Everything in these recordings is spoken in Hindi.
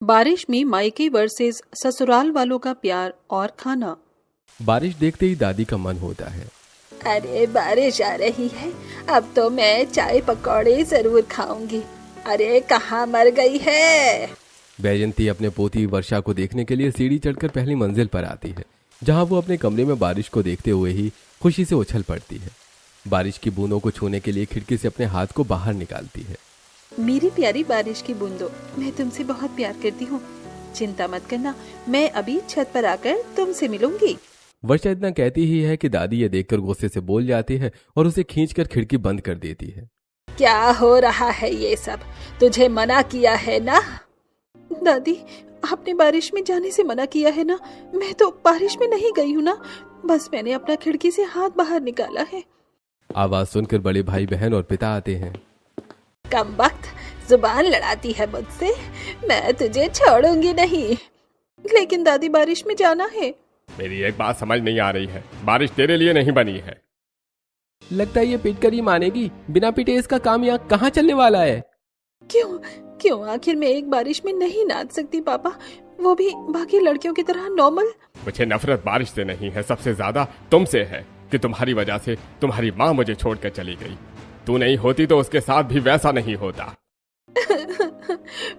बारिश में मायके वर्सेस ससुराल वालों का प्यार और खाना। बारिश देखते ही दादी का मन होता है। अरे बारिश आ रही है, अब तो मैं चाय पकौड़े जरूर खाऊंगी। अरे कहाँ मर गई है। बैजंती अपने पोती वर्षा को देखने के लिए सीढ़ी चढ़कर पहली मंजिल पर आती है, जहां वो अपने कमरे में बारिश को देखते हुए ही खुशी से उछल पड़ती है। बारिश की बूंदों को छूने के लिए खिड़की से अपने हाथ को बाहर निकालती है। मेरी प्यारी बारिश की बूंदों, मैं तुमसे बहुत प्यार करती हूँ। चिंता मत करना, मैं अभी छत पर आकर तुमसे मिलूंगी। वर्षा इतना कहती ही है कि दादी ये देखकर गुस्से से बोल जाती है और उसे खींचकर खिड़की बंद कर देती है। क्या हो रहा है ये सब? तुझे मना किया है ना? दादी, आपने बारिश में जाने से मना किया है ना। मैं तो बारिश में नहीं गई हूँ ना, बस मैंने अपना खिड़की से हाथ बाहर निकाला है। आवाज सुनकर बड़े भाई बहन और पिता आते हैं। कमबख्त, जुबान लड़ाती है मुझसे। मैं तुझे छोड़ूंगी नहीं। लेकिन दादी, बारिश में जाना है। मेरी एक बात समझ नहीं आ रही है, बारिश तेरे लिए नहीं बनी है। लगता है ये पीट कर ही मानेगी, बिना पीटे इसका काम यहाँ कहाँ चलने वाला है। क्यों क्यों आखिर मैं एक बारिश में नहीं नाच सकती पापा, वो भी बाकी लड़कियों की तरह नॉर्मल। मुझे नफरत बारिश से नहीं है, सबसे ज्यादा तुमसे है कि तुम्हारी वजह से तुम्हारी माँ मुझे छोड़कर चली गई। तू नहीं होती तो उसके साथ भी वैसा नहीं होता।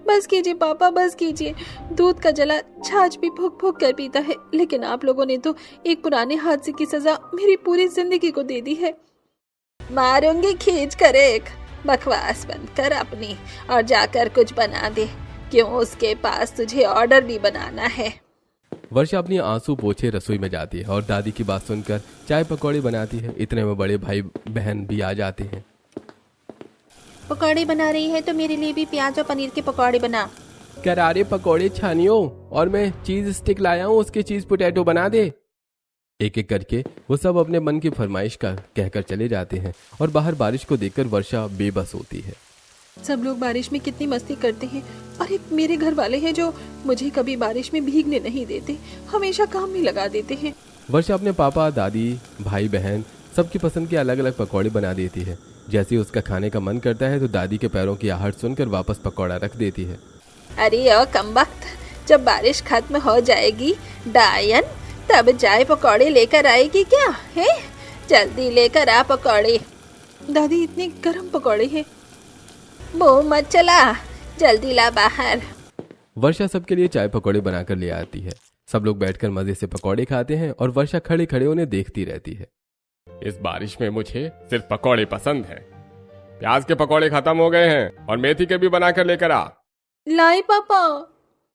बस कीजिए पापा, बस कीजिए। दूध का जला छाछ भी फूक फूक कर पीता है, लेकिन आप लोगों ने तो एक पुराने हादसे की सजा मेरी पूरी जिंदगी को दे दी है। मारूंगी खींच कर एक। बकवास बंद कर अपनी और जाकर कुछ बना दे। क्यों उसके पास तुझे ऑर्डर भी बनाना है? वर्षा अपनी आंसू पोंछे रसोई में जाती है और दादी की बात सुनकर चाय पकौड़े बनाती है। इतने में बड़े भाई बहन भी आ जाते हैं। पकौड़े बना रही है तो मेरे लिए भी प्याज और पनीर के पकौड़े बना। करारे पकौड़े छानियो, और मैं चीज स्टिक लाया हूँ, उसके चीज पोटैटो बना दे। एक एक करके वो सब अपने मन की फरमाइश का कहकर चले जाते हैं और बाहर बारिश को देखकर वर्षा बेबस होती है। सब लोग बारिश में कितनी मस्ती करते हैं, और एक मेरे घर वाले हैं जो मुझे कभी बारिश में भीगने नहीं देते, हमेशा काम में लगा देते हैं। वर्षा अपने पापा, दादी, भाई बहन सबकी पसंद के अलग अलग पकौड़े बना देती है। जैसे ही उसका खाने का मन करता है तो दादी के पैरों की आहट सुनकर वापस पकौड़ा रख देती है। अरे ओ कमबख्त, जब बारिश खत्म हो जाएगी डायन, तब चाय पकौड़े लेकर आएगी क्या है? जल्दी लेकर आ पकौड़े। दादी, इतने गर्म पकौड़े हैं। मुंह मत चला, जल्दी ला बाहर। वर्षा सबके लिए चाय पकौड़े बनाकर ले आती है। सब लोग बैठकर मजे से पकौड़े खाते हैं और वर्षा खड़े खड़े उन्हें देखती रहती है। इस बारिश में मुझे सिर्फ पकौड़े पसंद हैं। प्याज के पकौड़े खत्म हो गए हैं और मेथी के भी बनाकर लेकर आ। लाए पापा।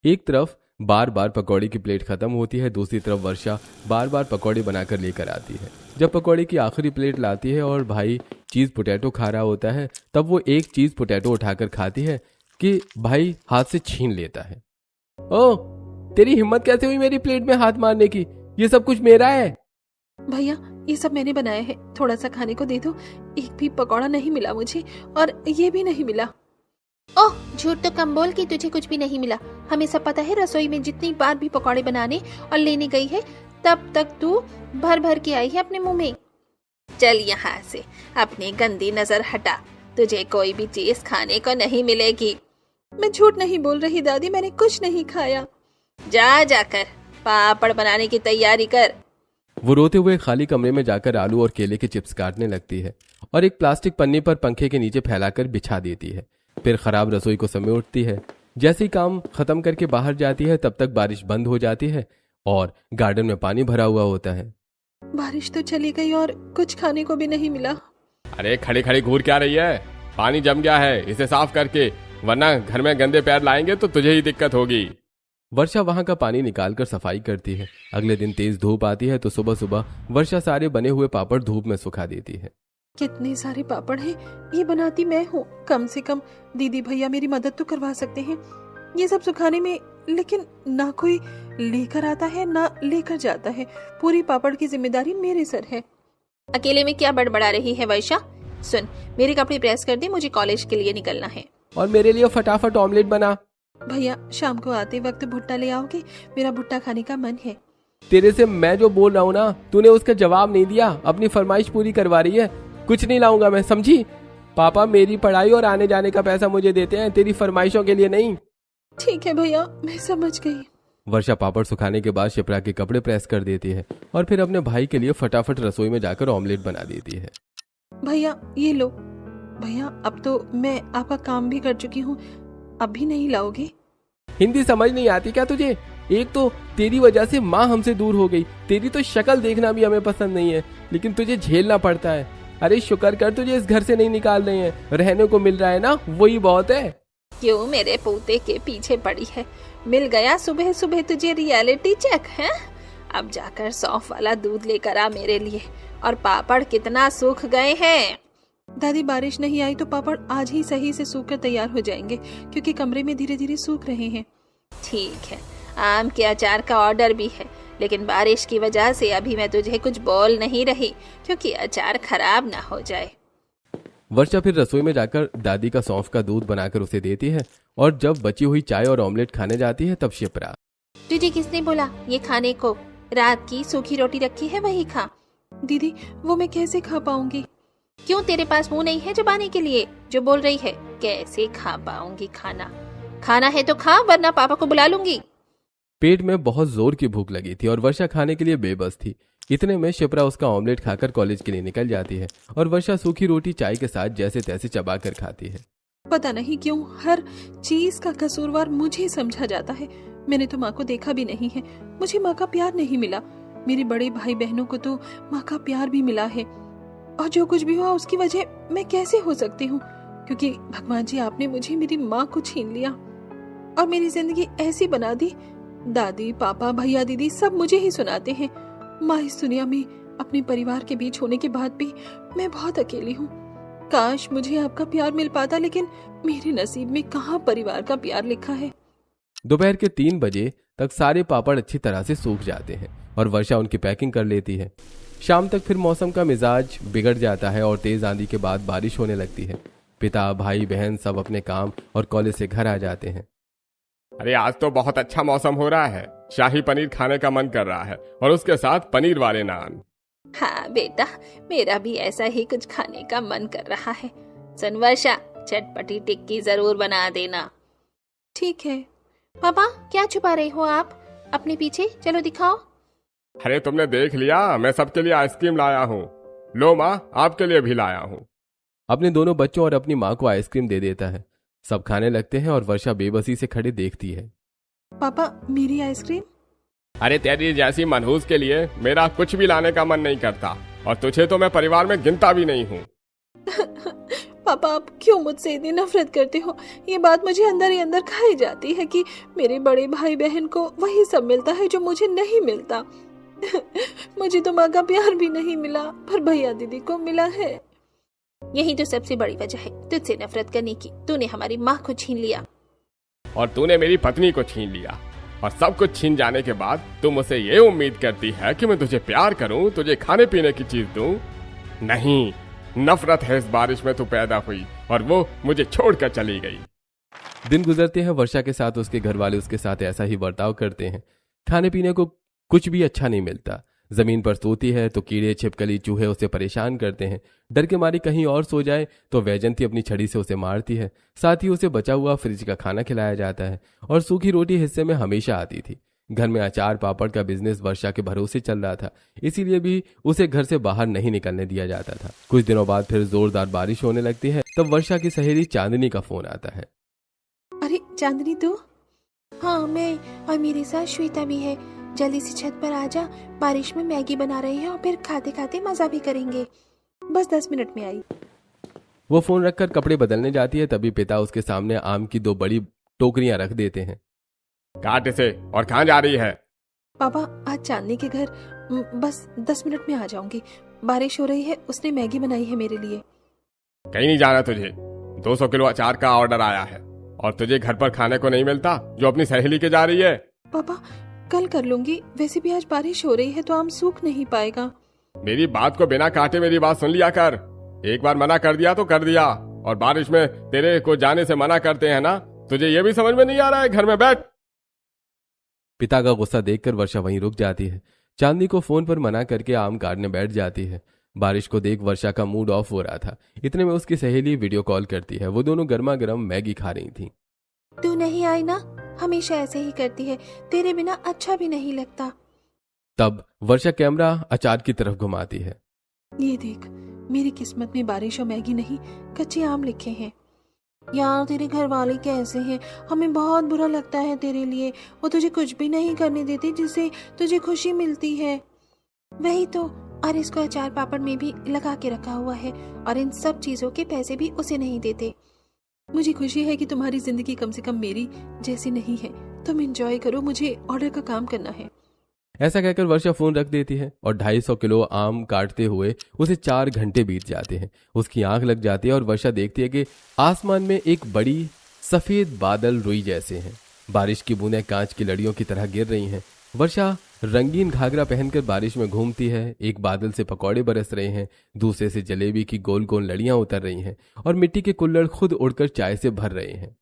एक तरफ बार बार पकौड़े की प्लेट खत्म होती है, दूसरी तरफ वर्षा बार बार पकौड़े बनाकर लेकर आती है। जब पकौड़े की आखिरी प्लेट लाती है और भाई चीज पोटैटो खा रहा होता है, तब वो एक चीज पोटैटो उठाकर खाती है कि भाई हाथ से छीन लेता है। ओ, तेरी हिम्मत कैसे हुई मेरी प्लेट में हाथ मारने की? ये सब कुछ मेरा है। भैया, ये सब मैंने बनाया है, थोड़ा सा खाने को दे दो। एक भी पकौड़ा नहीं मिला मुझे, और ये भी नहीं मिला। ओह, झूठ तो कम बोल कि तुझे कुछ भी नहीं मिला। हमें सब पता है, रसोई में जितनी बार भी पकौड़े बनाने और लेने गई है, तब तक तू भर भर के आई है अपने मुंह में। चल यहाँ से, अपनी गंदी नजर हटा। तुझे कोई भी चीज खाने को नहीं मिलेगी। मैं झूठ नहीं बोल रही दादी, मैंने कुछ नहीं खाया। जाकर पापड़ बनाने की तैयारी कर। वो रोते हुए खाली कमरे में जाकर आलू और केले के चिप्स काटने लगती है और एक प्लास्टिक पन्नी पर पंखे के नीचे फैलाकर बिछा देती है। फिर खराब रसोई को समेटती है। जैसे ही काम खत्म करके बाहर जाती है, तब तक बारिश बंद हो जाती है और गार्डन में पानी भरा हुआ होता है। बारिश तो चली गई और कुछ खाने को भी नहीं मिला। अरे खड़ी खड़ी घूर क्या रही है? पानी जम गया है, इसे साफ करके, वरना घर में गंदे पैर लाएंगे तो तुझे ही दिक्कत होगी। वर्षा वहां का पानी निकालकर सफाई करती है। अगले दिन तेज धूप आती है तो सुबह सुबह वर्षा सारे बने हुए पापड़ धूप में सुखा देती है। कितने सारे पापड़ हैं, ये बनाती मैं हूँ। कम से कम दीदी भैया मेरी मदद तो करवा सकते हैं ये सब सुखाने में, लेकिन ना कोई लेकर आता है ना लेकर जाता है। पूरी पापड़ की जिम्मेदारी मेरे सर है। अकेले में क्या बड़बड़ा रही है वर्षा? सुन, मेरे कपड़े प्रेस कर दे, मुझे कॉलेज के लिए निकलना है। और मेरे लिए फटाफट ऑमलेट बना। भैया, शाम को आते वक्त भुट्टा ले आओगे? मेरा भुट्टा खाने का मन है। तेरे से मैं जो बोल रहा हूँ ना, तूने उसका जवाब नहीं दिया। अपनी फरमाइश पूरी करवा रही है। कुछ नहीं लाऊंगा मैं, समझी? पापा मेरी पढ़ाई और आने जाने का पैसा मुझे देते हैं, तेरी फरमाइशों के लिए नहीं। ठीक है भैया, मैं समझ गई। वर्षा पापड़ सुखाने के बाद शिप्रा के कपड़े प्रेस कर देती है और फिर अपने भाई के लिए फटाफट रसोई में जाकर ऑमलेट बना देती है। भैया ये लो। भैया अब तो मैं आपका काम भी कर चुकी हूँ, अब भी नहीं लाओगे? हिंदी समझ नहीं आती क्या तुझे? एक तो तेरी वजह से माँ हमसे दूर हो गई, तेरी तो शक्ल देखना भी हमें पसंद नहीं है, लेकिन तुझे झेलना पड़ता है। अरे शुक्र कर तुझे इस घर से नहीं निकाल रहे हैं, रहने को मिल रहा है ना, वही बहुत है। क्यों मेरे पोते के पीछे पड़ी है? मिल गया सुबह सुबह तुझे रियलिटी चेक है? अब जाकर सौंफ वाला दूध लेकर आ मेरे लिए। और पापड़ कितना सूख गए हैं। दादी बारिश नहीं आई तो पापड़ आज ही सही से सूख कर तैयार हो जाएंगे, क्योंकि कमरे में धीरे धीरे सूख रहे हैं। ठीक है, आम के अचार का ऑर्डर भी है, लेकिन बारिश की वजह से अभी मैं तुझे कुछ बोल नहीं रही, क्योंकि अचार खराब ना हो जाए। वर्षा फिर रसोई में जाकर दादी का सौंफ का दूध बनाकर उसे देती है और जब बची हुई चाय और ऑमलेट खाने जाती है तब शिप्रा, तुझे किसने बोला ये खाने को? रात की सूखी रोटी रखी है, वही खा। दीदी वो मैं कैसे खा पाऊंगी? क्यों तेरे पास मुंह नहीं है चबाने के लिए? जो बोल रही है कैसे खा पाऊंगी खाना? खाना है तो खा, वरना पापा को बुला लूंगी। पेट में बहुत जोर की भूख लगी थी और वर्षा खाने के लिए बेबस थी। इतने में शिप्रा उसका ऑमलेट खाकर कॉलेज के लिए निकल जाती है और वर्षा सूखी रोटी चाय के साथ जैसे तैसे चबा कर खाती है। पता नहीं क्यों हर चीज का कसूरवार मुझे समझा जाता है। मैंने तो माँ को देखा भी नहीं है, मुझे माँ का प्यार नहीं मिला। मेरे बड़े भाई बहनों को तो माँ का प्यार भी मिला है, और जो कुछ भी हुआ उसकी वजह मैं कैसे हो सकती हूँ? क्योंकि भगवान जी आपने मुझे मेरी माँ को छीन लिया और मेरी जिंदगी ऐसी बना दी। दादी पापा भैया दीदी सब मुझे ही सुनाते हैं। माँ इस दुनिया में अपने परिवार के बीच होने के बाद भी मैं बहुत अकेली हूँ। काश मुझे आपका प्यार मिल पाता, लेकिन मेरे नसीब में कहाँ परिवार का प्यार लिखा है। दोपहर के 3 बजे तक सारे पापड़ अच्छी तरह से सूख जाते हैं और वर्षा उनकी पैकिंग कर लेती है। शाम तक फिर मौसम का मिजाज बिगड़ जाता है और तेज आंधी के बाद बारिश होने लगती है। पिता भाई बहन सब अपने काम और कॉलेज से घर आ जाते हैं। अरे आज तो बहुत अच्छा मौसम हो रहा है, शाही पनीर खाने का मन कर रहा है और उसके साथ पनीर वाले नान। हाँ बेटा, मेरा भी ऐसा ही कुछ खाने का मन कर रहा है। सुन वर्षा, चटपटी टिक्की जरूर बना देना। ठीक है। पापा क्या छुपा रहे हो आप? अपने पीछे चलो दिखाओ। अरे तुमने देख लिया, मैं सबके लिए आइसक्रीम लाया हूँ। लो माँ, आपके लिए भी लाया हूँ। अपने दोनों बच्चों और अपनी माँ को आइसक्रीम दे देता है। सब खाने लगते हैं और वर्षा बेबसी से खड़ी देखती है। पापा मेरी आइसक्रीम? अरे तेरी जैसी मनहूस के लिए मेरा कुछ भी लाने का मन नहीं करता, और तुझे तो मैं परिवार में गिनता भी नहीं हूँ। पापा आप क्यों मुझसे इतनी नफरत करते हो? ये बात मुझे अंदर ही अंदर खाई जाती है कि मेरे बड़े भाई बहन को वही सब मिलता है जो मुझे नहीं मिलता। मुझे तो माँ का प्यार भी नहीं मिला, पर भैया दीदी को मिला है। यही तो सबसे बड़ी वजह है तुझसे नफरत करने की। तूने हमारी माँ को छीन लिया और तूने मेरी पत्नी को छीन लिया, और सब कुछ छीन जाने के बाद तुम मुझसे ये उम्मीद करती है कि मैं तुझे प्यार करूं, तुझे खाने पीने की चीज दूं? नहीं, नफरत है इस बारिश में तू पैदा हुई और वो मुझे छोड़कर चली गई। दिन गुजरते हैं, वर्षा के साथ उसके घर वाले उसके साथ ऐसा ही बर्ताव करते हैं। खाने पीने को कुछ भी अच्छा नहीं मिलता। जमीन पर सोती है तो कीड़े छिपकली चूहे उसे परेशान करते हैं। डर के मारे कहीं और सो जाए तो वैजंती अपनी छड़ी से उसे मारती है। साथ ही उसे बचा हुआ फ्रिज का खाना खिलाया जाता है और सूखी रोटी हिस्से में हमेशा आती थी। घर में अचार पापड़ का बिजनेस वर्षा के भरोसे चल रहा था, इसीलिए भी उसे घर से बाहर नहीं निकलने दिया जाता था। कुछ दिनों बाद फिर जोरदार बारिश होने लगती है। तब वर्षा की सहेली चांदनी का फोन आता है। अरे चांदनी तू? हाँ मैं, और मेरे साथ श्वेता भी है। जल्दी से छत पर आ जा, बारिश में मैगी बना रहे हैं और फिर खाते खाते मजा भी करेंगे। बस 10 मिनट में आई। वो फोन रखकर कपड़े बदलने जाती है, तभी पिता उसके सामने आम की 2 बड़ी टोकरियां रख देते हैं। काट इसे, और कहाँ जा रही है? पापा आज चांदनी के घर बस 10 मिनट में आ जाऊंगी। बारिश हो रही है, उसने मैगी बनाई है मेरे लिए। कहीं नहीं जाना तुझे। 200 किलो अचार का ऑर्डर आया है और तुझे घर पर खाने को नहीं मिलता जो अपनी सहेली के जा रही है। पापा कल कर लूंगी, वैसे भी आज बारिश हो रही है तो आम सूख नहीं पाएगा। मेरी बात को बिना काटे मेरी बात सुन लिया कर। एक बार मना कर दिया तो कर दिया, और बारिश में तेरे को जाने से मना करते हैं ना, तुझे ये भी समझ में नहीं आ रहा है? घर में बैठ। पिता का गुस्सा देखकर वर्षा वहीं रुक जाती है। चांदनी को फोन पर मना करके आम काटने बैठ जाती है। बारिश को देख वर्षा का मूड ऑफ हो रहा था। इतने में उसकी सहेली वीडियो कॉल करती है। वो दोनों गर्मा गर्म मैगी खा रही थी। तू नहीं आई ना? हमेशा ऐसे ही करती है, तेरे बिना अच्छा भी नहीं लगता। तब वर्षा कैमरा अचार की तरफ घुमाती है। ये देख, मेरी किस्मत में बारिश और मैगी नहीं, कच्चे आम लिखे हैं। यार तेरे घर वाले कैसे हैं, हमें बहुत बुरा लगता है तेरे लिए। वो तुझे कुछ भी नहीं करने देते जिससे तुझे खुशी मिलती है। वही तो, और इसको अचार पापड़ में भी लगा के रखा हुआ है, और इन सब चीजों के पैसे भी उसे नहीं देते। मुझे खुशी है कि तुम्हारी जिंदगी कम से कम मेरी जैसी नहीं है। तुम एंजॉय करो, मुझे ऑर्डर का काम करना है। ऐसा कहकर वर्षा फोन रख देती है और 250 किलो आम काटते हुए उसे 4 घंटे बीत जाते हैं। उसकी आंख लग जाती है और वर्षा देखती है कि आसमान में एक बड़ी सफेद बादल रुई जैसे हैं। बारिश की बूंदें कांच की लड़ियों की तरह गिर रही हैं। वर्षा रंगीन घाघरा पहनकर बारिश में घूमती है। एक बादल से पकौड़े बरस रहे हैं, दूसरे से जलेबी की गोल गोल लड़ियां उतर रही हैं और मिट्टी के कुल्हड़ खुद उड़कर चाय से भर रहे हैं।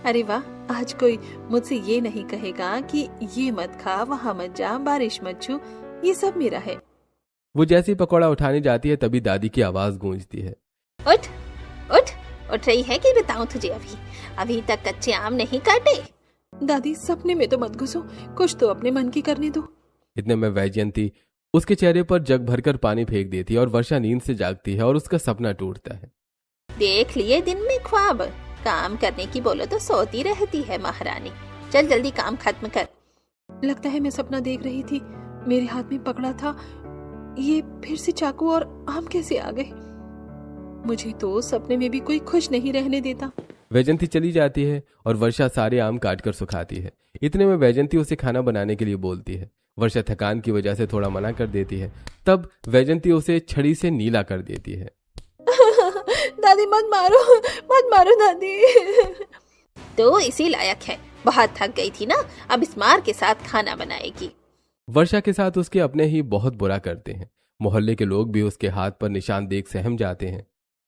अरे वाह, आज कोई मुझसे ये नहीं कहेगा कि ये मत खा, वहां मत जा, बारिश मत छू, ये सब मेरा है। वो जैसे ही पकौड़ा उठाने जाती है तभी दादी की आवाज गूंजती है। उठ उठ उठ रही है कि बताऊं तुझे? अभी तक कच्चे आम नहीं काटे? दादी, सपने में तो मत घुसो, कुछ तो अपने मन की करने दो। इतने में वैजयंती उसके चेहरे पर जग भरकर पानी फेंक देती है और वर्षा नींद से जागती है और उसका सपना टूटता है। देख लिए दिन में ख्वाब, काम करने की बोलो तो सोती रहती है महारानी। चल जल्दी काम खत्म कर। लगता है मैं सपना देख रही थी, मेरे हाथ में पकड़ा था, ये फिर से चाकू और आम कैसे आ गए? मुझे तो सपने में भी कोई खुश नहीं रहने देता। वैजयंती चली जाती है और वर्षा सारे आम काटकर सुखाती है। इतने में वैजयंती उसे खाना बनाने के लिए बोलती है। वर्षा थकान की वजह से थोड़ा मना कर देती है। तब वैजयंती उसे छड़ी से नीला कर देती है। दादी मत मारो दादी। तो इसी लायक है, बहुत थक गई थी ना, अब इस मार के साथ खाना बनाएगी। वर्षा के साथ उसके अपने ही बहुत बुरा करते हैं। मोहल्ले के लोग भी उसके हाथ पर निशान देख सहम जाते हैं।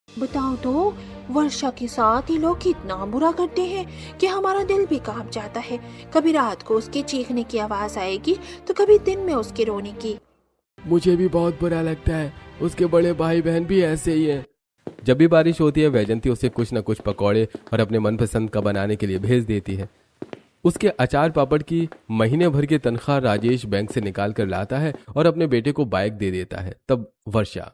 बताओ तो, वर्षा के साथ ये लोग कितना बुरा करते हैं कि हमारा दिल भी कांप जाता है। कभी रात को उसके चीखने की आवाज आएगी तो कभी दिन में उसके रोने की। मुझे भी बहुत बुरा लगता है, उसके बड़े भाई बहन भी ऐसे ही हैं। जब भी बारिश होती है वैजयंती उसे कुछ न कुछ पकौड़े और अपने मनपसंद का बनाने के लिए भेज देती है। उसके अचार पापड़ की महीने भर की तनख्वाह राजेश बैंक से निकाल कर लाता है और अपने बेटे को बाइक दे देता है। तब वर्षा,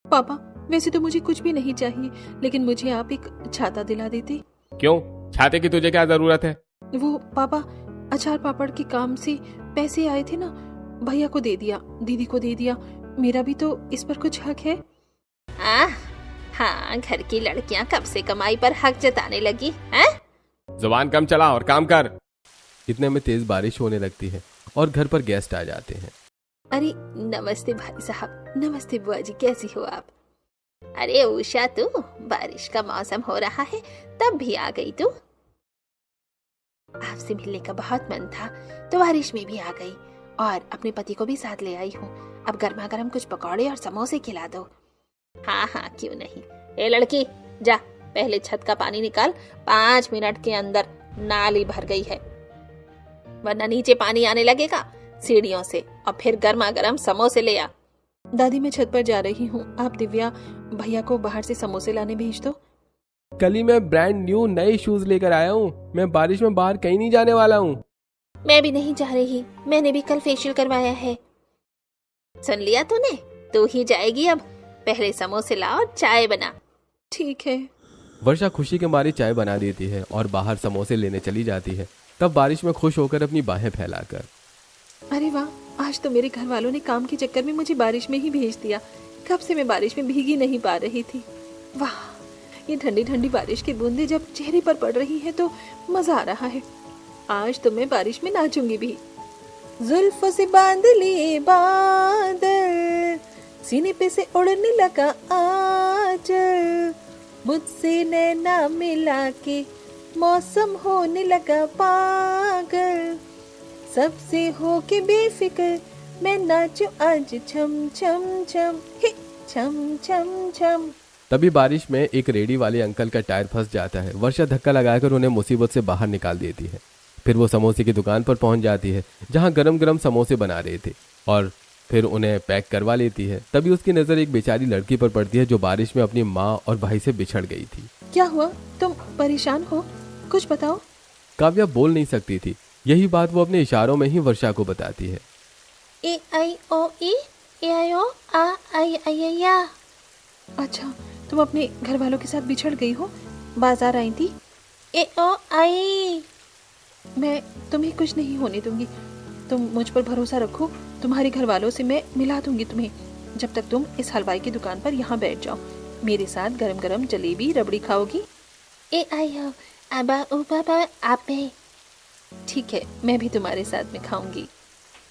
पापा, वैसे तो मुझे कुछ भी नहीं चाहिए, लेकिन मुझे आप एक छाता दिला देते। क्यों? छाते की तुझे क्या जरूरत है? वो पापा, अचार पापड़ के काम से पैसे आए थे ना, भैया को दे दिया, दीदी को दे दिया, मेरा भी तो इस पर कुछ हक है। हाँ, घर की लड़कियां कब से कमाई पर हक जताने लगी हैं? जुबान कम चला और काम कर। इतने में तेज बारिश होने लगती है और घर पर गेस्ट आ जाते हैं। अरे नमस्ते भाई साहब। नमस्ते बुआ जी, कैसी हो आप? अरे उषा, तू बारिश का मौसम हो रहा है तब भी आ गई तू? आपसे मिलने का बहुत मन था तो बारिश में भी आ गई और अपने पति को भी साथ ले आई हूँ। अब गर्मा गर्म कुछ पकौड़े और समोसे खिला दो। हाँ, क्यों नहीं। ए लड़की, जा पहले छत का पानी निकाल, 5 मिनट के अंदर नाली भर गई है, वरना नीचे पानी आने लगेगा सीढ़ियों से। और फिर गर्मा गर्म समोसे ले आ। दादी, मैं छत पर जा रही हूँ, आप दिव्या भैया को बाहर से समोसे लाने भेज दो। कल ही मैं ब्रांड न्यू नए शूज लेकर आया हूँ, मैं बारिश में बाहर कहीं नहीं जाने वाला हूँ। मैं भी नहीं जा रही, मैंने भी कल फेशियल करवाया है। सुन लिया तूने? तू ही जाएगी अब। पहले समोसे ला और चाय बना। ठीक है। वर्षा खुशी के मारे चाय बना देती है और बाहर समोसे लेने चली जाती है। तब बारिश में खुश होकर अपनी बाहें फैलाकर, अरे वाह, आज तो मेरे घर वालों ने काम के चक्कर में मुझे बारिश में ही भेज दिया। कब से मैं बारिश में भीगी नहीं पा रही थी। वाह, ये ठंडी ठंडी बारिश की बूंदें जब चेहरे पर पड़ रही हैं तो मजा आ रहा है। आज तो मैं बारिश में नाचूंगी भी। जुल्फों से बांध लिए बादल, सीने पे से उड़ने लगा आज, मुझसे नैना मिला के मौसम होने लगा पागल, सबसे हो के बेफिक्र मैं नाचू आज छम छम छम हे छम छम छम। तभी बारिश में एक रेडी वाले अंकल का टायर फंस जाता है। वर्षा धक्का लगाकर उन्हें मुसीबत से बाहर निकाल देती है। फिर वो समोसे की दुकान पर पहुंच जाती है जहां गरम गरम समोसे बना रहे थे और फिर उन्हें पैक करवा लेती है। तभी उसकी नजर एक बेचारी लड़की पर पड़ती है जो बारिश में अपनी माँ और भाई से बिछड़ गई थी। क्या हुआ? तुम परेशान हो? कुछ बताओ। काव्या बोल नहीं सकती थी। यही बात वो अपने इशारों में ही वर्षा को बताती है। ए आई ओ ई, ए आई ओ आ आई आई आई या। अच्छा, तुम अपने घर वालों के साथ बिछड़ गई हो, बाजार आई थी। ए ओ आई। मैं तुम्हें कुछ नहीं होने दूंगी, तुम मुझ पर भरोसा रखो। तुम्हारे घर वालों से मैं मिला दूंगी तुम्हें, जब तक तुम इस हलवाई की दुकान पर यहाँ बैठ जाओ। मेरे साथ गरम गरम जलेबी रबड़ी खाओगी। ए आई ओ आबा ओ बाबा आपे। ठीक है, मैं भी तुम्हारे साथ में खाऊंगी।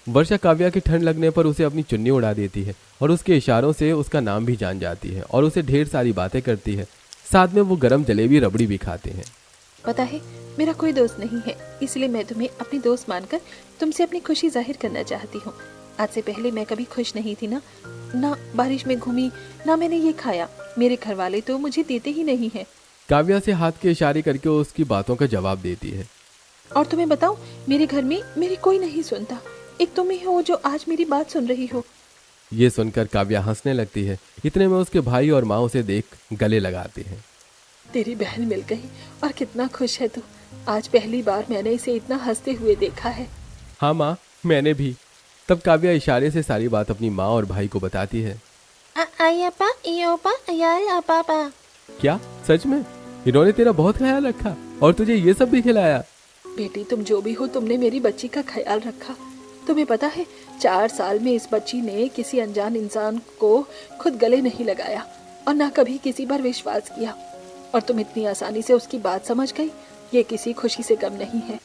वर्षा काव्या की ठंड लगने पर उसे अपनी चुन्नी उड़ा देती है और उसके इशारों से उसका नाम भी जान जाती है और उसे ढेर सारी बातें करती है। साथ में वो गरम जलेबी रबड़ी भी खाते हैं। पता है, मेरा कोई दोस्त नहीं है, इसलिए मैं तुम्हें अपनी दोस्त मानकर तुमसे अपनी खुशी जाहिर करना चाहती हूँ। आज से पहले मैं कभी खुश नहीं थी ना बारिश में घूमी, ना मैंने ये खाया। मेरे घर वाले तो मुझे देते ही नहीं है। काव्या से हाथ के इशारे करके उसकी बातों का जवाब देती है। और तुम्हें बताऊं, मेरे घर में मेरी कोई नहीं सुनता, एक तुम ही हो जो आज मेरी बात सुन रही हो। ये सुनकर काव्या हंसने लगती है। इतने में उसके भाई और माँ उसे देख गले लगाते हैं। तेरी बहन मिल गई और कितना खुश है तू। आज पहली बार मैंने इसे इतना हंसते हुए देखा है। हाँ माँ, मैंने भी। तब काव्या इशारे से सारी बात अपनी माँ और भाई को बताती है। आयापा इयोपा याल आपापा। क्या सच में? इन्होंने तेरा बहुत ख्याल रखा और तुझे ये सब भी खिलाया? बेटी, तुम जो भी हो, तुमने मेरी बच्ची का ख्याल रखा। तुम्हें पता है, 4 साल में इस बच्ची ने किसी अनजान इंसान को खुद गले नहीं लगाया और ना कभी किसी पर विश्वास किया, और तुम इतनी आसानी से उसकी बात समझ गई। ये किसी खुशी से कम नहीं है।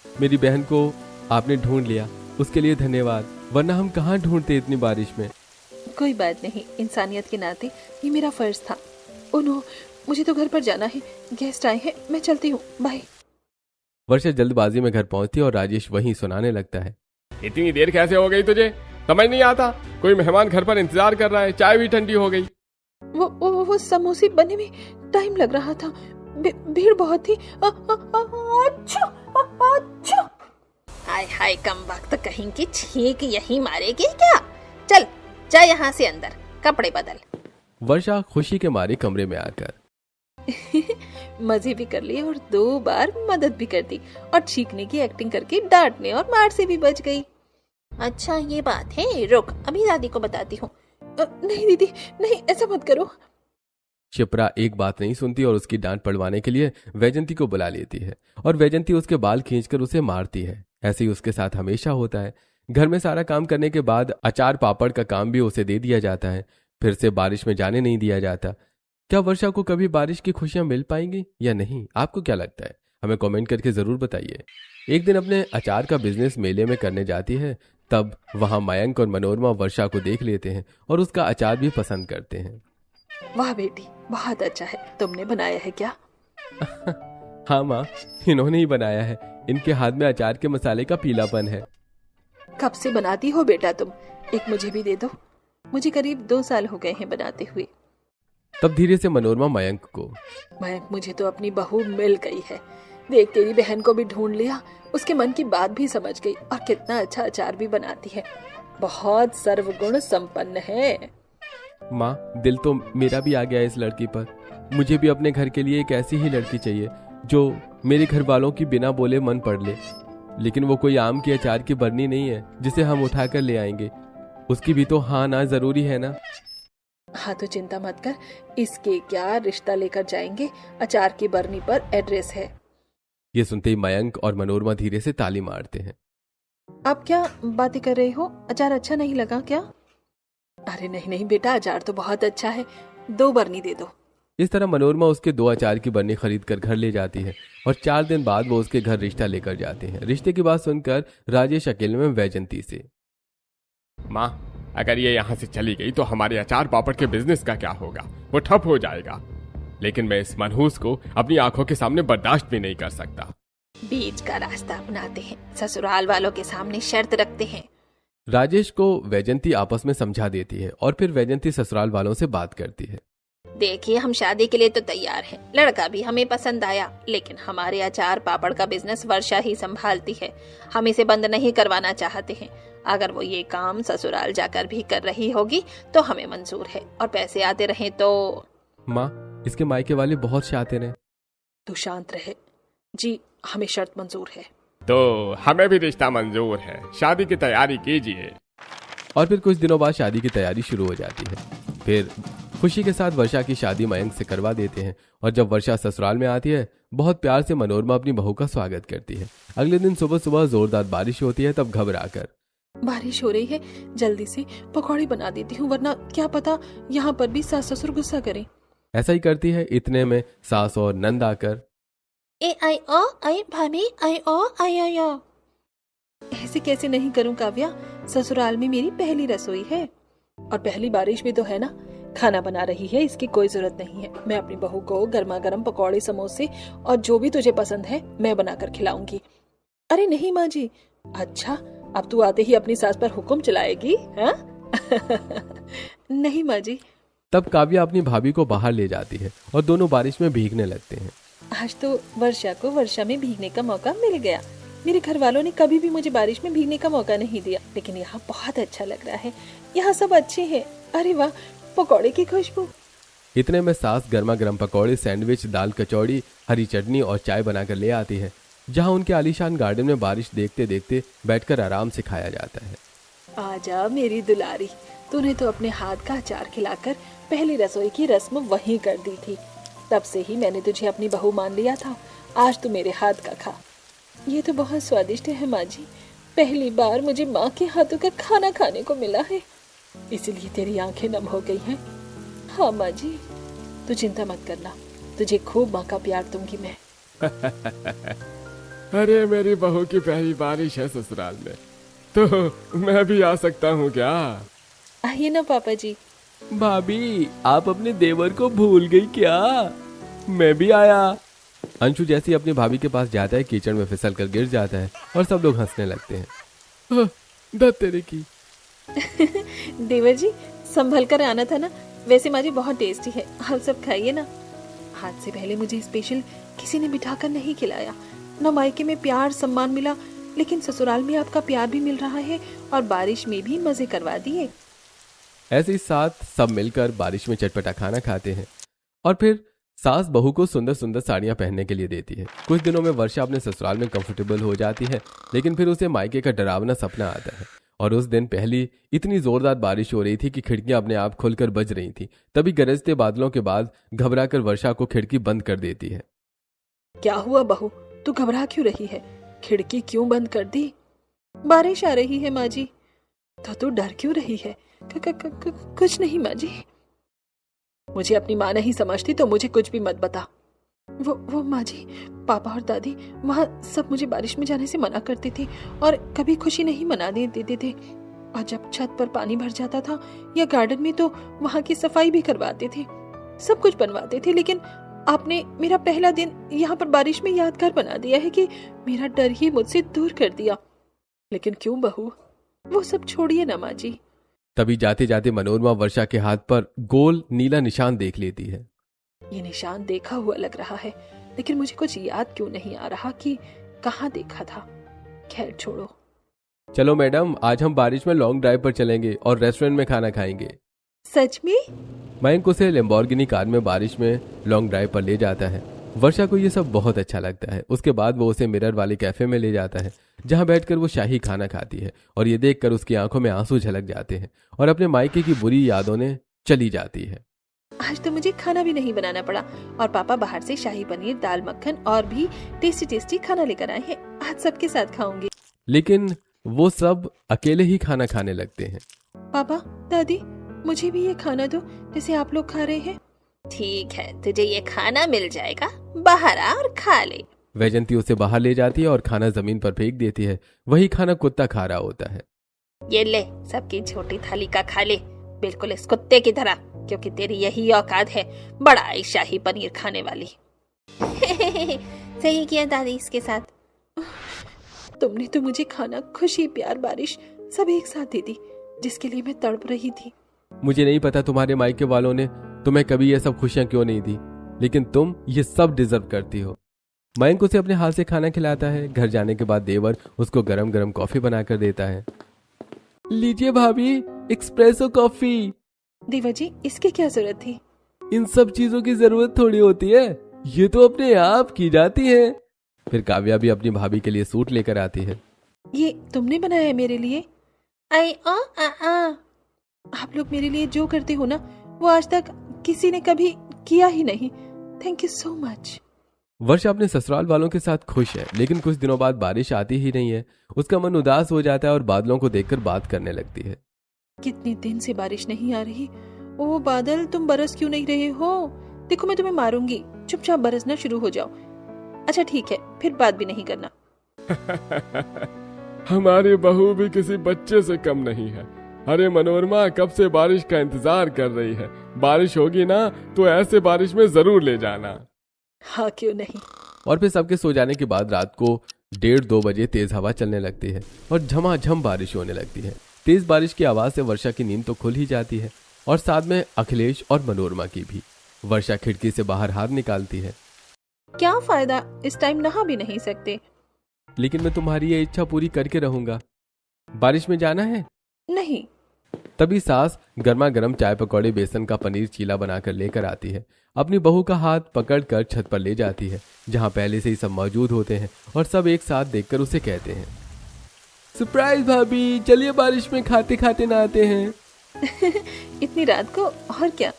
मेरी बहन को आपने ढूंढ लिया, उसके लिए धन्यवाद, वरना हम कहाँ ढूंढते इतनी बारिश में। कोई बात नहीं, इंसानियत के नाते ये मेरा फर्ज था। ओनो, मुझे तो घर पर जाना है, गेस्ट आए हैं, मैं चलती हूँ, बाय। वर्षा जल्दबाजी में घर पहुंचती और राजेश वहीं सुनाने लगता है। इतनी देर कैसे हो गई तुझे? समझ नहीं आता? कोई मेहमान घर पर इंतजार कर रहा है, चाय भी ठंडी हो गई। वो समोसे बनने में टाइम लग रहा था, भीड़ बहुत थी। अच्छा। हाय हाय, कम वक्त कहीं की छींक यही मारेगी क्या? चल जा यहाँ से अंदर, कपड़े बदल। वर्षा खुशी के मारे कमरे में आकर मजे भी कर लिए और 2 बार मदद भी कर दी, और छींकने की एक्टिंग करके डांटने और मार से भी बच गई। अच्छा ये बात है, रुक अभी दादी को बताती हूँ। नहीं दीदी, नहीं, ऐसा मत करो। शिप्रा एक बात नहीं सुनती और उसकी डांट पड़वाने के लिए वैजंती को बुला लेती है और वैजंती उसके बाल खींचकर उसे मारती है। ऐसे ही उसके साथ हमेशा होता है। घर में सारा काम करने के बाद अचार पापड़ का काम भी उसे दे दिया जाता है। फिर से बारिश में जाने नहीं दिया जाता। क्या वर्षा को कभी बारिश की खुशियां मिल पाएंगी या नहीं? आपको क्या लगता है? हमें कमेंट करके जरूर बताइए। एक दिन अपने अचार का बिजनेस मेले में करने जाती है, तब वहां मयंक और मनोरमा वर्षा को देख लेते हैं और उसका अचार भी पसंद करते हैं। वाह बेटी, बहुत अच्छा है, तुमने बनाया है क्या? हाँ माँ, इन्होंने ही बनाया है। इनके हाथ में अचार के मसाले का पीलापन है। कब से बनाती हो बेटा तुम? एक मुझे भी दे दो, मुझे करीब 2 साल हो गए हैं बनाते हुए। तब धीरे से मनोरमा मयंक को, मयंक, मुझे तो अपनी बहू मिल गई है। देख, तेरी बहन को भी ढूंढ लिया, उसके मन की बात भी समझ गई, और कितना अच्छा अचार भी बनाती है। बहुत सर्वगुण संपन्न है। माँ, दिल तो मेरा भी आ गया इस लड़की पर। मुझे भी अपने घर के लिए एक ऐसी ही लड़की चाहिए जो मेरे घर वालों की बिना बोले मन पढ़ ले। लेकिन वो कोई आम की अचार की बरनी नहीं है जिसे हम उठाकर ले आएंगे। उसकी भी तो हाँ ना जरूरी है ना। हाँ तो चिंता मत कर, इसके क्या रिश्ता लेकर जाएंगे, अचार की बरनी पर एड्रेस है। ये सुनते ही मयंक और मनोरमा धीरे से ताली मारते हैं। आप क्या बातें कर रहे हो? अचार अच्छा नहीं लगा क्या? अरे नहीं नहीं बेटा, अचार तो बहुत अच्छा है, 2 बरनी दे दो। इस तरह मनोरमा उसके 2 अचार की बरनी खरीद कर घर ले जाती है और 4 दिन बाद वो उसके घर रिश्ता लेकर जाते हैं। रिश्ते की बात सुनकर राजेश अकेले में वैजंती से, माँ, अगर ये यहाँ से चली गई तो हमारे अचार पापड़ के बिजनेस का क्या होगा? वो ठप हो जाएगा। लेकिन मैं इस मनहूस को अपनी आंखों के सामने बर्दाश्त भी नहीं कर सकता। बीच का रास्ता अपनाते हैं, ससुराल वालों के सामने शर्त रखते हैं। राजेश को वैजंती आपस में समझा देती है और फिर वैजंती ससुराल वालों से बात करती है। देखिए, हम शादी के लिए तो तैयार हैं, लड़का भी हमें पसंद आया, लेकिन हमारे अचार पापड़ का बिजनेस वर्षा ही संभालती है। हम इसे बंद नहीं करवाना चाहते हैं। अगर वो ये काम ससुराल जाकर भी कर रही होगी तो हमें मंजूर है, और पैसे आते रहे तो। माँ, इसके मायके वाले बहुत शातिर हैं। तू शांत रहे, जी हमें शर्त मंजूर है। तो हमें भी रिश्ता मंजूर है, शादी की तैयारी कीजिए। और फिर कुछ दिनों बाद शादी की तैयारी शुरू हो जाती है। फिर खुशी के साथ वर्षा की शादी मयंक से करवा देते हैं। और जब वर्षा ससुराल में आती है, बहुत प्यार से मनोरमा अपनी बहू का स्वागत करती है। अगले दिन सुबह सुबह जोरदार बारिश होती है। तब घबरा कर, बारिश हो रही है, जल्दी से पकौड़े बना देती हूँ, वरना क्या पता यहाँ पर भी सास ससुर गुस्सा करें। ऐसा ही करती है। इतने में सास और नंद आकर, ए आई ओ आई भाभी आई ओ आई आई ओ। ऐसे कैसे नहीं करूँ काव्या, ससुराल में मेरी पहली रसोई है और पहली बारिश भी तो है ना। खाना बना रही है, इसकी कोई जरूरत नहीं है। मैं अपनी बहू को गर्मा गर्म पकौड़े, समोसे और जो भी तुझे पसंद है मैं बनाकर खिलाऊंगी। अरे नहीं माँ जी। अच्छा, अब तू आते ही अपनी सास पर हुक्म चलाएगी, हाँ? नहीं माँ जी। तब काव्या अपनी भाभी को बाहर ले जाती है और दोनों बारिश में भीगने लगते हैं। आज तो वर्षा को वर्षा में भीगने का मौका मिल गया। मेरे घर वालों ने कभी भी मुझे बारिश में भीगने का मौका नहीं दिया, लेकिन यहाँ बहुत अच्छा लग रहा है। यहाँ सब अच्छे हैं। अरे वाह, पकौड़े की खुशबू। इतने में सास गर्मा गर्म पकौड़े, सैंडविच, दाल कचौड़ी, हरी चटनी और चाय बनाकर ले आती है, जहाँ उनके आलीशान गार्डन में बारिश देखते देखते बैठकर आराम से खाया जाता है। आजा मेरी दुलारी, तूने तो अपने हाथ का अचार खिलाकर पहली रसोई की रस्म वहीं कर दी थी। तब से ही मैंने तुझे अपनी बहू मान लिया था। आज तू मेरे हाथ का खा। ये तो बहुत स्वादिष्ट है माँ जी। पहली बार मुझे माँ के हाथों का खाना खाने को मिला है, इसलिए तेरी आंखें नम हो गई हैं। हाँ माँ जी, तू चिंता मत करना, तुझे खूब माँ का प्यार दूंगी मैं। अरे मेरी बहू की पहली बारिश है ससुराल में, तो मैं भी आ सकता हूँ क्या? आइए ना पापा जी। भाभी, आप अपने देवर को भूल गई क्या? मैं भी आया। अंशु जैसे ही अपनी भाभी के पास जाता है, कीचड़ में फिसल कर गिर जाता है और सब लोग हंसने लगते हैं। दत्त तेरे की। देवर जी, संभल कर आना था ना। वैसे माँ जी बहुत टेस्टी है, आप सब खाइए ना। हाथ से पहले मुझे स्पेशल किसी ने बिठाकर नहीं खिलाया। न मायके में प्यार सम्मान मिला, लेकिन ससुराल में आपका प्यार भी मिल रहा है और बारिश में भी मजे करवा दिए। ऐसे ही साथ सब मिलकर बारिश में चटपटा खाना खाते हैं। और फिर सास बहू को सुंदर सुंदर साड़ियां पहनने के लिए देती है। कुछ दिनों में वर्षा अपने ससुराल में कंफर्टेबल हो जाती है, लेकिन फिर उसे मायके का डरावना सपना आता है। और उस दिन पहली इतनी जोरदार बारिश हो रही थी कि खिड़कियां अपने आप खुलकर बज रही थी। तभी गरजते बादलों के बाद घबराकर वर्षा को खिड़की बंद कर देती है। क्या हुआ बहू, तू घबरा क्यों रही है? खिड़की क्यों बंद कर दी? बारिश आ रही है माँ जी। तो तू डर क्यों रही है? कुछ नहीं माँ जी। मुझे अपनी माँ नहीं समझती तो मुझे कुछ भी मत बता। वो माँ जी, पापा और दादी वहाँ सब मुझे बारिश में जाने से मना करते थे और कभी खुशी नहीं मनाने देते थे। और जब छत पर पानी भर जाता था या गार्डन में तो वहाँ की सफाई भी करवाते थे, सब कुछ बनवाते थे। लेकिन आपने मेरा पहला दिन यहाँ पर बारिश में यादगार बना दिया है कि मेरा डर ही मुझसे दूर कर दिया। लेकिन क्यों बहू, वो सब छोड़िए ना माँ जी। तभी जाते जाते मनोरमा वर्षा के हाथ पर गोल नीला निशान देख लेती है। ये निशान देखा हुआ लग रहा है, लेकिन मुझे कुछ याद क्यों नहीं आ रहा कि कहाँ देखा था। खैर छोड़ो। चलो मैडम, आज हम बारिश में लॉन्ग ड्राइव पर चलेंगे और रेस्टोरेंट में खाना खाएंगे। सच में? मयंक उसे लैम्बोर्गिनी कार में बारिश में लॉन्ग ड्राइव पर ले जाता है। वर्षा को ये सब बहुत अच्छा लगता है। उसके बाद वो उसे मिरर वाले कैफे में ले जाता है, जहाँ बैठकर वो शाही खाना खाती है। और ये देखकर उसकी आंखों में आंसू झलक जाते हैं और अपने मायके की बुरी यादों ने चली जाती है। आज तो मुझे खाना भी नहीं बनाना पड़ा और पापा बाहर से शाही पनीर, दाल मक्खन और भी टेस्टी टेस्टी खाना लेकर आए हैं। आज सबके साथ खाऊंगी। लेकिन वो सब अकेले ही खाना खाने लगते हैं। पापा, दादी, मुझे भी ये खाना दो जैसे आप लोग खा रहे हैं। ठीक है, तुझे ये खाना मिल जाएगा, बाहर आ और खा ले। वैजंती उसे बाहर ले जाती है और खाना जमीन पर फेंक देती है। वही खाना कुत्ता खा रहा होता है। ये ले, सबकी छोटी थाली का खा ले, बिल्कुल इस कुत्ते की तरह, क्योंकि तेरी यही औकात है बड़ा ही शाही पनीर खाने वाली। सही किया दादी इसके साथ। तुमने तो मुझे खाना, खुशी, प्यार, बारिश सब एक साथ दे दी, जिसके लिए मैं तड़प रही थी। मुझे नहीं पता तुम्हारे मायके वालों ने तुम्हें कभी ये सब खुशियां क्यों नहीं दी, लेकिन तुम ये सब डिजर्व करती हो। मयंक उसे अपने हाथ से खाना खिलाता है। घर जाने के बाद देवर उसको गरम गरम कॉफी बनाकर देता है। लीजिए भाभी, एक्सप्रेसो कॉफी। देवर जी, इसकी क्या जरूरत थी? इन सब चीजों की जरूरत थोड़ी होती है, ये तो अपने आप की जाती है। फिर काव्या भी अपनी भाभी के लिए सूट लेकर आती है। ये तुमने बनाया है मेरे लिए? आई ओ आ आ। आप लोग मेरे लिए जो करते हो ना, वो आज तक किसी ने कभी किया ही नहीं। Thank you so much. Varsha अपने ससुराल वालों के साथ खुश है, लेकिन कुछ दिनों बाद बारिश आती ही नहीं है। उसका मन उदास हो जाता है और बादलों को देखकर बात करने लगती है। कितने दिन से बारिश नहीं आ रही। ओ बादल, तुम बरस क्यों नहीं रहे हो? देखो मैं तुम्हें मारूंगी, चुपचाप बरसना शुरू हो जाओ। अच्छा ठीक है, फिर बात भी नहीं करना। हमारी बहू भी किसी बच्चे से कम नहीं है। अरे मनोरमा कब से बारिश का इंतजार कर रही है। बारिश होगी ना तो ऐसे बारिश में जरूर ले जाना। हाँ क्यों नहीं। और फिर सबके सो जाने के बाद रात को 1:30-2 बजे तेज हवा चलने लगती है और झमाझम बारिश होने लगती है। तेज बारिश की आवाज से वर्षा की नींद तो खुल ही जाती है और साथ में अखिलेश और मनोरमा की भी। वर्षा खिड़की से बाहर हाथ निकालती है। क्या फायदा, इस टाइम नहा भी नहीं सकते। लेकिन मैं तुम्हारी ये इच्छा पूरी करके रहूंगा। बारिश में जाना है? नहीं। तभी सास गर्मा गर्म चाय पकौड़े बेसन का पनीर चीला बनाकर लेकर आती है। अपनी बहू का हाथ पकड़कर छत पर ले जाती है, जहां पहले से ही सब मौजूद होते हैं और सब एक साथ देखकर उसे कहते हैं, सरप्राइज भाभी, चलिए बारिश में खाते खाते नहाते हैं। इतनी रात को, और क्या।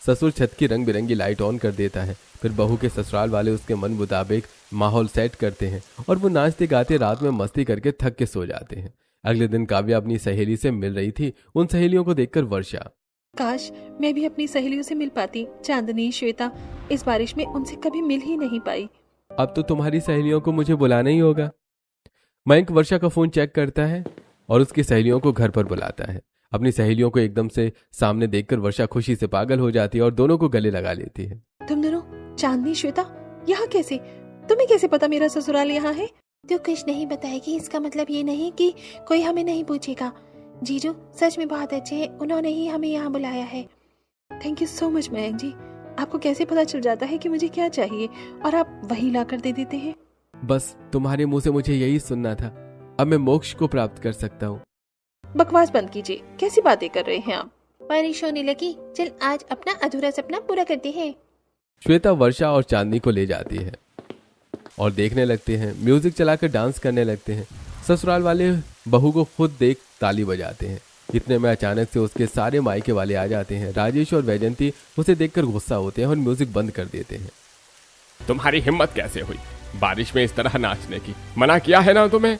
ससुर छत की रंग बिरंगी लाइट ऑन कर देता है। फिर बहू के ससुराल वाले उसके मन मुताबिक माहौल सेट करते हैं और वो नाचते गाते रात में मस्ती करके थक के सो जाते हैं। अगले दिन काव्या अपनी सहेली से मिल रही थी। उन सहेलियों को देखकर वर्षा, काश मैं भी अपनी सहेलियों से मिल पाती। चांदनी, श्वेता, इस बारिश में उनसे कभी मिल ही नहीं पाई। अब तो तुम्हारी सहेलियों को मुझे बुलाना ही होगा। मयंक वर्षा का फोन चेक करता है और उसकी सहेलियों को घर पर बुलाता है। अपनी सहेलियों को एकदम से सामने देखकर वर्षा खुशी से पागल हो जाती है और दोनों को गले लगा लेती है। तुम दोनों, चांदनी, श्वेता, यहाँ कैसे? तुम्हें कैसे पता मेरा ससुराल यहाँ है? तो कुछ नहीं बताएगी इसका मतलब ये नहीं कि कोई हमें नहीं पूछेगा। जीजू सच में बहुत अच्छे हैं, उन्होंने ही हमें यहाँ बुलाया है। Thank you so much Mayank ji. आपको कैसे पता चल जाता है कि मुझे क्या चाहिए और आप वही ला कर दे देते हैं? बस तुम्हारे मुंह से मुझे यही सुनना था। अब मैं मोक्ष को प्राप्त कर सकता हूँ। बकवास बंद कीजिए, कैसी बातें कर रहे हैं आप? बारिश होने लगी, चल आज अपना अधूरा सपना पूरा करते हैं। श्वेता वर्षा और चांदनी को ले जाती है और देखने लगते हैं। म्यूजिक चलाकर डांस करने लगते हैं। ससुराल वाले बहू को खुद देख ताली बजाते हैं। इतने में अचानक से उसके सारे मायके वाले आ जाते हैं। राजेश और वैजंती उसे देखकर गुस्सा होते हैं और म्यूजिक बंद कर देते हैं। तुम्हारी हिम्मत कैसे हुई बारिश में इस तरह नाचने की? मना किया है ना तुम्हें?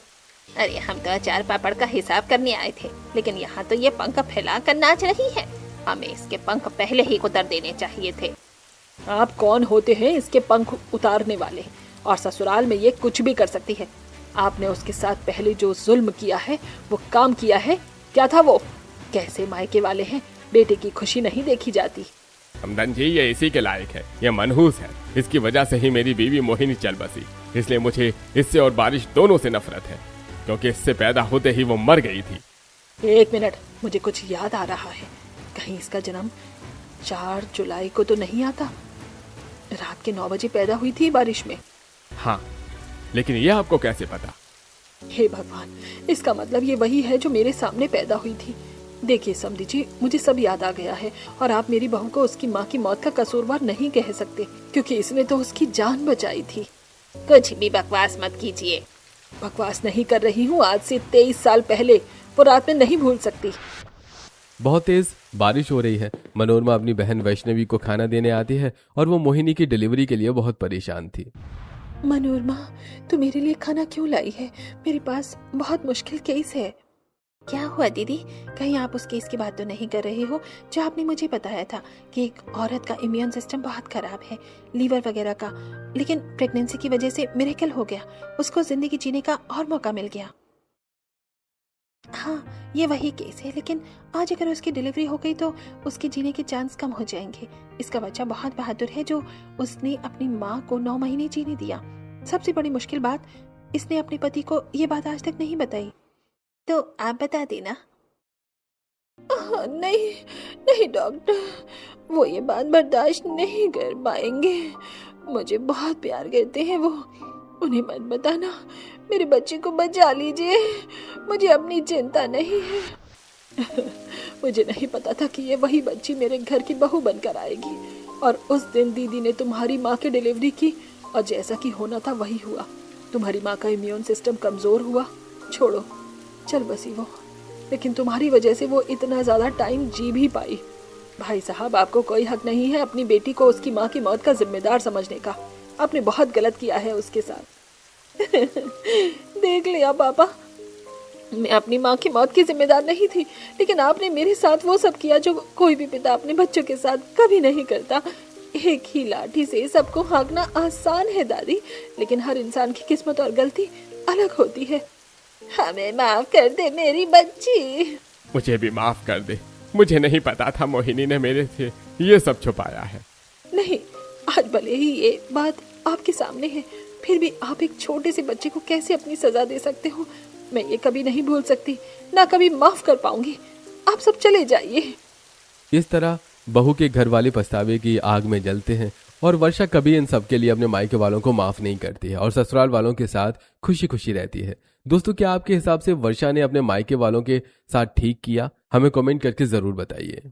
अरे हम तो अचार पापड़ का हिसाब करने आए थे, लेकिन यहाँ तो ये पंख फैला कर नाच रही है। हमें इसके पंख पहले ही उतार देने चाहिए थे। आप कौन होते हैं इसके पंख उतारने वाले? और ससुराल में ये कुछ भी कर सकती है। आपने उसके साथ पहले जो जुल्म किया है, वो काम किया है। क्या था वो? कैसे मायके वाले हैं, बेटे की खुशी नहीं देखी जाती। हमदन जी ये इसी के लायक है, ये मनहूस है। इसकी वजह से ही मेरी बीवी मोहिनी चल बसी। इसलिए मुझे इससे और बारिश दोनों से नफरत है, क्योंकि इससे पैदा होते ही वो मर गई थी। 1 मिनट, मुझे कुछ याद आ रहा है। कहीं इसका जन्म 4 जुलाई को तो नहीं आता? रात के 9 बजे पैदा हुई थी बारिश में। हाँ, लेकिन ये आपको कैसे पता? हे भगवान, इसका मतलब ये वही है जो मेरे सामने पैदा हुई थी। देखिए समधी जी, मुझे सब याद आ गया है और आप मेरी बहू को उसकी माँ की मौत का कसूरवार नहीं कह सकते, क्योंकि इसने तो उसकी जान बचाई थी। कुछ भी बकवास मत कीजिए। बकवास नहीं कर रही हूँ। आज से 23 साल पहले वो रात में नहीं भूल सकती। बहुत तेज बारिश हो रही है। मनोरमा अपनी बहन वैष्णवी को खाना देने आती है और वो मोहिनी की डिलीवरी के लिए बहुत परेशान थी। मनोरमा, तू मेरे लिए खाना क्यों लाई है? मेरे पास बहुत मुश्किल केस है। क्या हुआ दीदी? कहीं आप उस केस की बात तो नहीं कर रहे हो जो आपने मुझे बताया था कि एक औरत का इम्यून सिस्टम बहुत खराब है, लीवर वगैरह का, लेकिन प्रेगनेंसी की वजह से मिरेकल हो गया, उसको जिंदगी जीने का और मौका मिल गया। हाँ, ये वही केस है, लेकिन आज अगर उसकी डिलीवरी हो गई तो उसके जीने के चांस कम हो जाएंगे। इसका बच्चा बहुत बहादुर है जो उसने अपनी माँ को 9 महीने जीने दिया। सबसे बड़ी मुश्किल बात, इसने अपने पति को ये बात आज तक नहीं बताई। तो आप बता देना। नहीं नहीं डॉक्टर, वो ये बात बर्दाश्त नहीं कर पाएंगे। मुझे बहुत प्यार करते हैं वो। उन्हें मत बताना। मेरे बच्चे को बचा लीजिए, मुझे अपनी चिंता नहीं है। मुझे नहीं पता था कि ये वही बच्ची मेरे घर की बहू बनकर आएगी। और उस दिन दीदी ने तुम्हारी माँ की डिलीवरी की और जैसा कि होना था वही हुआ। तुम्हारी माँ का इम्यून सिस्टम कमजोर हुआ, छोड़ो, चल बसी वो, लेकिन तुम्हारी वजह से वो इतना ज्यादा टाइम जी भी पाई। भाई साहब, आपको कोई हक नहीं है अपनी बेटी को उसकी माँ की मौत का जिम्मेदार समझने का। आपने बहुत गलत किया है उसके साथ। देख लिया पापा, मैं अपनी माँ की मौत की जिम्मेदार नहीं थी, लेकिन आपने मेरे साथ वो सब किया जो कोई भी पिता अपने बच्चों के साथ कभी नहीं करता। एक ही लाठी से सबको हाँकना आसान है दादी, लेकिन हर इंसान की किस्मत और गलती अलग होती है। हमें माफ कर दे मेरी बच्ची। मुझे भी माफ कर दे, मुझे नहीं पता था मोहिनी ने मेरे से ये सब छुपाया है। नहीं, आज भले ही ये बात आपके सामने है, फिर भी आप एक छोटे से बच्चे को कैसे अपनी सजा दे सकते हो? मैं ये कभी नहीं भूल सकती, ना कभी माफ कर पाऊंगी। आप सब चले जाइए। इस तरह बहू के घर वाले पछतावे की आग में जलते हैं और वर्षा कभी इन सब के लिए अपने मायके वालों को माफ नहीं करती है और ससुराल वालों के साथ खुशी खुशी रहती है। दोस्तों, क्या आपके हिसाब से वर्षा ने अपने मायके वालों के साथ ठीक किया? हमें कमेंट करके जरूर बताइए।